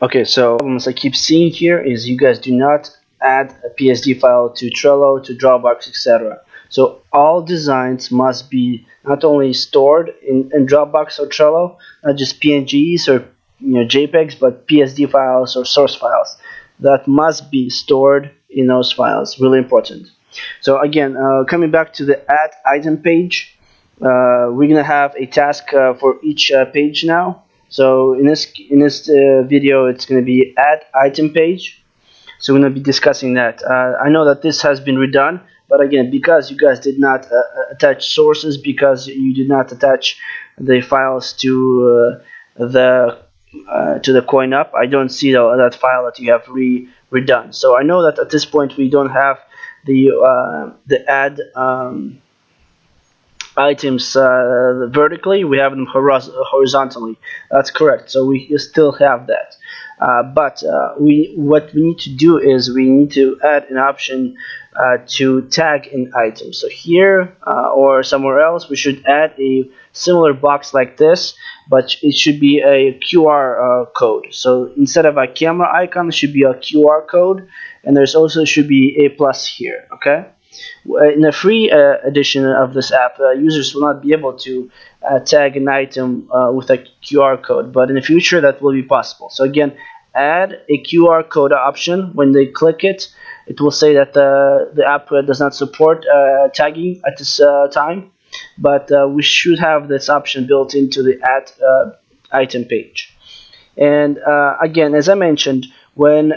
Okay, so problems I keep seeing here is you guys do not add a PSD file to Trello, to Dropbox, etc. So all designs must be not only stored in Dropbox or Trello, not just PNGs or JPEGs, but PSD files or source files that must be stored in those files. Really important. So again, coming back to the add item page, we're gonna have a task for each page now. So in this video, it's going to be add item page. So we're going to be discussing that. I know that this has been redone, but again, because you guys did not attach sources, because you did not attach the files to the coin up, I don't see that file that you have redone. So I know that at this point we don't have the add items vertically, we have them horizontally. That's correct, so we still have that, but what we need to do is we need to add an option to tag an item. So here or somewhere else we should add a similar box like this, but it should be a QR code. So instead of a camera icon, it should be a QR code, and there's also should be a plus here. Okay, in the free edition of this app, users will not be able to tag an item with a QR code, but in the future that will be possible. So again, add a QR code option. When they click it, it will say that the app does not support tagging at this time, but we should have this option built into the add item page. And again, as I mentioned, when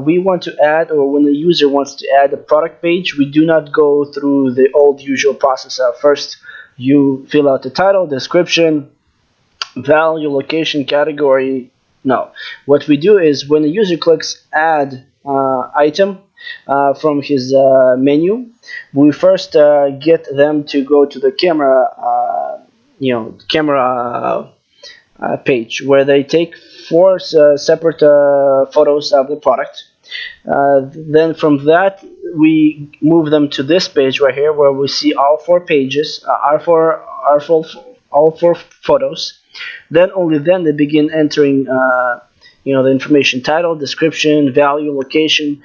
we want to add, or when the user wants to add a product page, we do not go through the old usual process. First, you fill out the title, description, value, location, category. No. What we do is when the user clicks add item from his menu, we first get them to go to the camera page, where they take four separate photos of the product. Then from that we move them to this page right here, where we see all four pages, all four photos. Then only then they begin entering the information: title, description, value, location,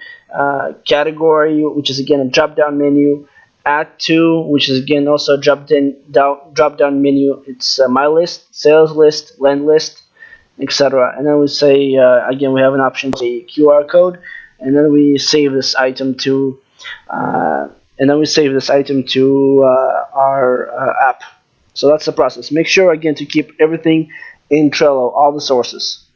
category, which is again a drop down menu, add to, which is again also a drop down menu. It's my list, sales list, land list, etc. And then we say again we have an option to say QR code, and then we save this item to our app. So that's the process. Make sure again to keep everything in Trello, all the sources.